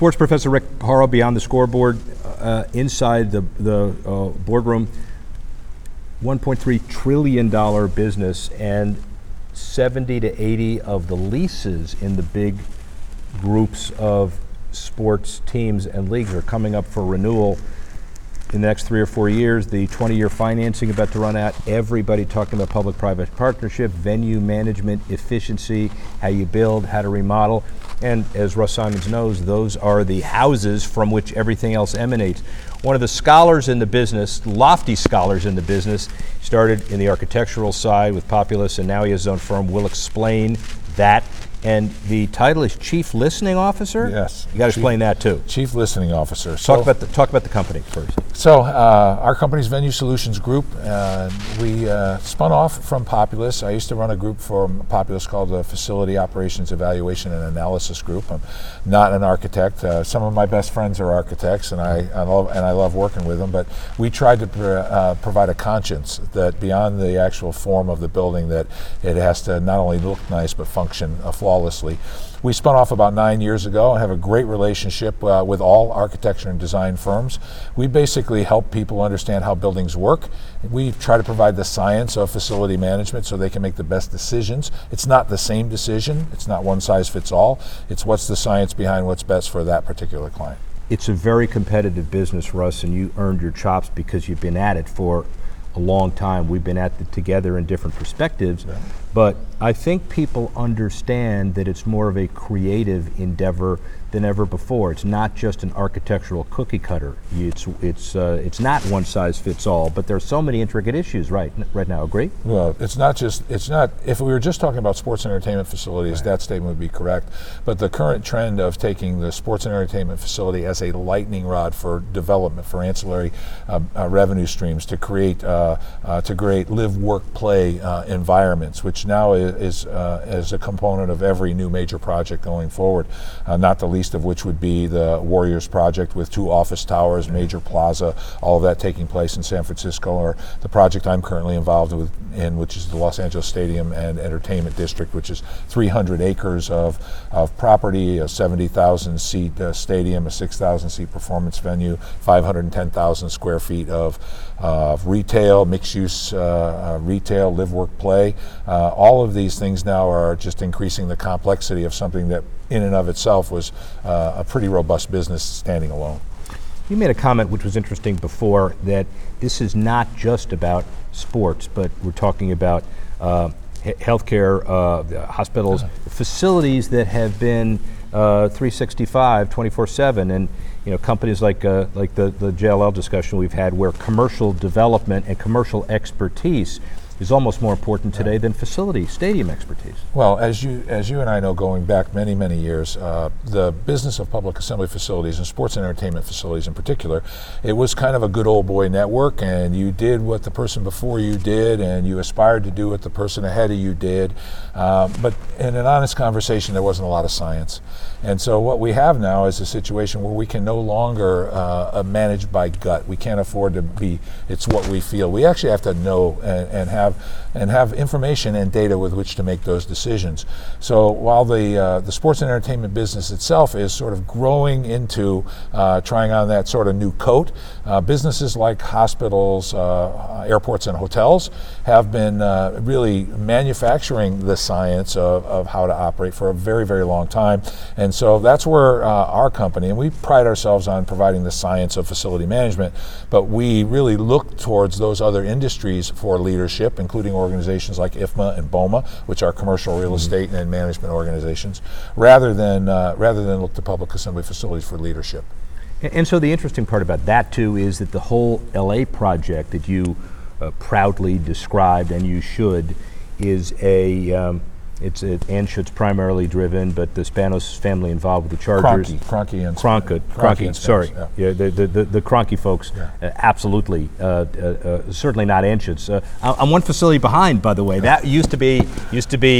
Sports professor Rick Horrow, Beyond the Scoreboard, inside the boardroom. $1.3 trillion business, and 70 to 80 of the leases in the big groups of sports teams and leagues are coming up for renewal in the next 3 or 4 years. The 20-year financing about to run out. Everybody talking about public-private partnership, venue management, efficiency, how you build, how to remodel. And as Russ Simons knows, those are the houses from which everything else emanates. One of the scholars in the business, lofty scholars in the business, started in the architectural side with Populous, and now he has his own firm. Will explain that. And the title is Chief Listening Officer? Yes. You got to explain that too. Chief Listening Officer. Talk about the company first. So our company's Venue Solutions Group, we spun off from Populous. I used to run a group for Populous called the Facility Operations Evaluation and Analysis Group. I'm not an architect. Some of my best friends are architects, and I love working with them. But we tried to provide a conscience that beyond the actual form of the building, that it has to not only look nice but function flawlessly. We spun off about 9 years ago and have a great relationship with all architecture and design firms. We basically help people understand how buildings work. We try to provide the science of facility management so they can make the best decisions. It's not the same decision. It's not one size fits all. It's what's the science behind what's best for that particular client. It's a very competitive business, Russ, and you earned your chops because you've been at it for a long time. We've been at it together in different perspectives, yeah. But I think people understand that it's more of a creative endeavor than ever before. It's not just an architectural cookie cutter. It's not one size fits all, but there's so many intricate issues right now. Agree? Well, it's not. If we were just talking about sports and entertainment facilities, right, that statement would be correct. But the current trend of taking the sports and entertainment facility as a lightning rod for development, for ancillary revenue streams, to create live, work, play environments, which now is a component of every new major project going forward. Not the least of which would be the Warriors project with 2 office towers, major plaza, all of that taking place in San Francisco, or the project I'm currently involved in, which is the Los Angeles Stadium and Entertainment District, which is 300 acres of property, a 70,000 seat stadium, a 6,000 seat performance venue, 510,000 square feet of retail, mixed use retail, live, work, play. All of these things now are just increasing the complexity of something that in and of itself was a pretty robust business standing alone. You made a comment which was interesting before, that this is not just about sports, but we're talking about healthcare, hospitals, facilities that have been 365, 24/7, and companies like the JLL discussion we've had, where commercial development and commercial expertise is almost more important today than stadium expertise. Well, as you and I know, going back many, many years, the business of public assembly facilities and sports and entertainment facilities in particular, it was kind of a good old boy network, and you did what the person before you did, and you aspired to do what the person ahead of you did. But in an honest conversation, there wasn't a lot of science. And so what we have now is a situation where we can no longer manage by gut. We can't afford to be, it's what we feel. We actually have to know and have information and data with which to make those decisions. So while the sports and entertainment business itself is sort of growing into trying on that sort of new coat, businesses like hospitals, airports, and hotels have been really manufacturing the science of how to operate for a very, very long time. And so that's where our company, and we pride ourselves on providing the science of facility management, but we really look towards those other industries for leadership, including organizations like IFMA and BOMA, which are commercial real estate and management organizations, rather than look to public assembly facilities for leadership. And so the interesting part about that too is that the whole LA project that you proudly described, and you should, is it's Anschutz primarily driven, but the Spanos family involved with the Chargers. Kroenke, sorry. Yeah, the Kroenke folks, absolutely, certainly not Anschutz. I'm one facility behind, by the way. That used to be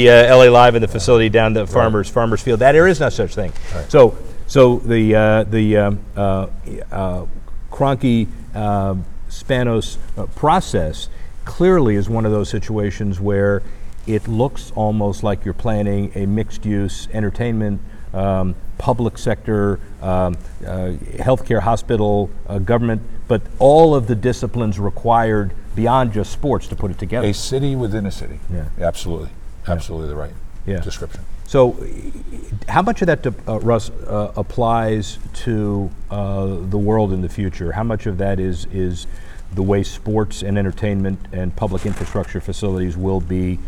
LA Live in the facility down the Farmers Field. That there is no such thing. Right. So the Kroenke Spanos process clearly is one of those situations where it looks almost like you're planning a mixed-use entertainment public sector, healthcare, hospital, government, but all of the disciplines required beyond just sports to put it together. A city within a city. Yeah. Absolutely. Absolutely the right description. So how much of that, Russ, applies to the world in the future? How much of that is the way sports and entertainment and public infrastructure facilities will be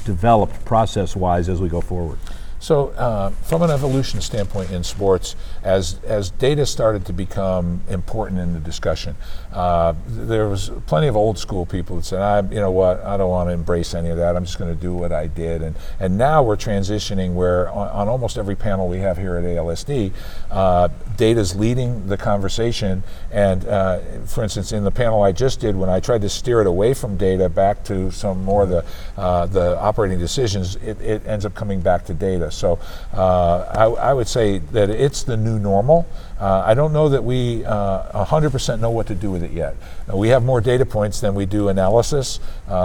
developed process-wise as we go forward? So from an evolution standpoint in sports, as data started to become important in the discussion, there was plenty of old school people that said, you know what, I don't want to embrace any of that, I'm just going to do what I did. And now we're transitioning where on almost every panel we have here at ALSD, data's leading the conversation. And for instance, in the panel I just did, when I tried to steer it away from data back to some more of the operating decisions, it ends up coming back to data. So I would say that it's the new normal. I don't know that we 100% know what to do with it yet. We have more data points than we do analysis,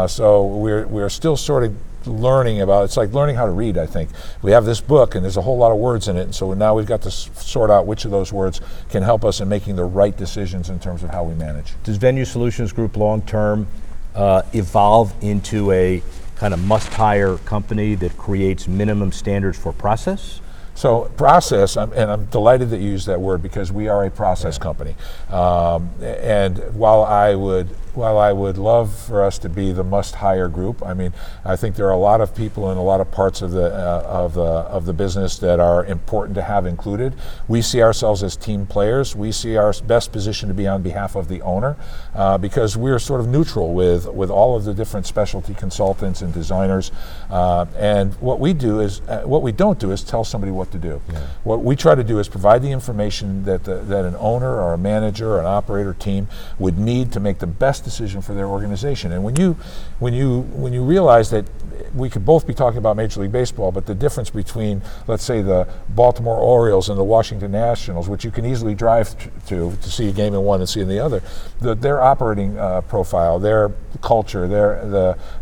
so we're still sort of learning about. It's like learning how to read, I think. We have this book and there's a whole lot of words in it, and so now we've got to sort out which of those words can help us in making the right decisions in terms of how we manage. Does Venue Solutions Group long term evolve into a kind of must-hire company that creates minimum standards for process? So process, and I'm delighted that you used that word because we are a process company. And while I would love for us to be the must-hire group, I mean, I think there are a lot of people in a lot of parts of the business that are important to have included. We see ourselves as team players. We see our best position to be on behalf of the owner because we're sort of neutral with all of the different specialty consultants and designers. And what we don't do is tell somebody what to do. Yeah. What we try to do is provide the information that an owner or a manager or an operator team would need to make the best decision for their organization. And when you realize that we could both be talking about Major League Baseball, but the difference between, let's say, the Baltimore Orioles and the Washington Nationals, which you can easily drive to see a game in one and see in the other, their operating profile, their culture,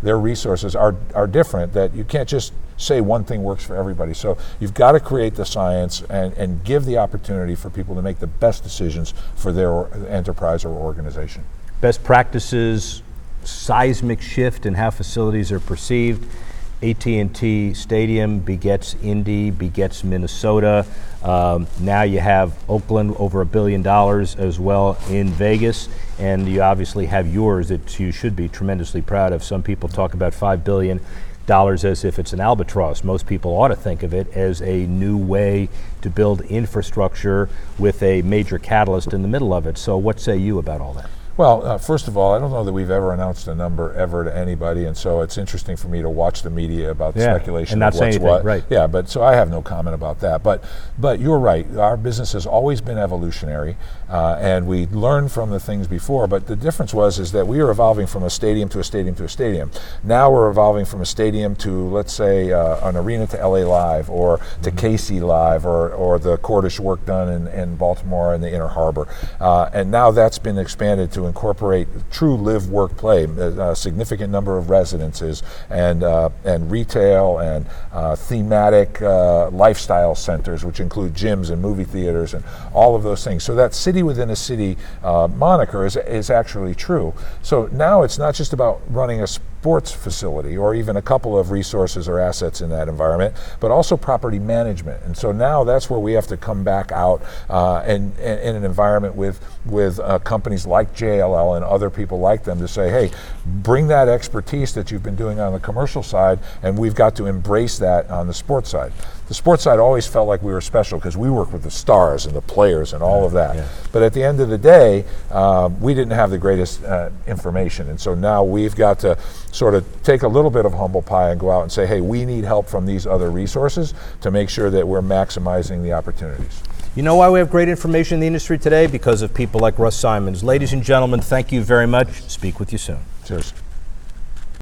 their resources are different, that you can't just say one thing works for everybody. So you've got to create the science and give the opportunity for people to make the best decisions for their enterprise or organization. Best practices, seismic shift in how facilities are perceived. AT&T Stadium begets Indy, begets Minnesota. Now you have Oakland, over $1 billion as well in Vegas, and you obviously have yours that you should be tremendously proud of. Some people talk about $5 billion as if it's an albatross. Most people ought to think of it as a new way to build infrastructure with a major catalyst in the middle of it. So what say you about all that? Well, first of all, I don't know that we've ever announced a number ever to anybody, and so it's interesting for me to watch the media about the speculation and not of what's say anything, what. Right. Yeah, but so I have no comment about that. But you're right. Our business has always been evolutionary, and we learned from the things before. But the difference is that we are evolving from a stadium to a stadium to a stadium. Now we're evolving from a stadium to, let's say, an arena to LA Live, or to KC Live, or the Cordish work done in Baltimore and the Inner Harbor, and now that's been expanded to incorporate true live, work, play, a significant number of residences and retail and thematic lifestyle centers, which include gyms and movie theaters and all of those things. So that city within a city moniker is actually true. So now it's not just about running a sports facility or even a couple of resources or assets in that environment, but also property management. And so now that's where we have to come back out and in an environment with companies like JLL and other people like them to say, hey, bring that expertise that you've been doing on the commercial side, and we've got to embrace that on the sports side. The sports side always felt like we were special because we work with the stars and the players and all of that. Yeah. But at the end of the day, we didn't have the greatest information. And so now we've got to sort of take a little bit of humble pie and go out and say, hey, we need help from these other resources to make sure that we're maximizing the opportunities. You know why we have great information in the industry today? Because of people like Russ Simons. Ladies and gentlemen, thank you very much. Speak with you soon. Cheers.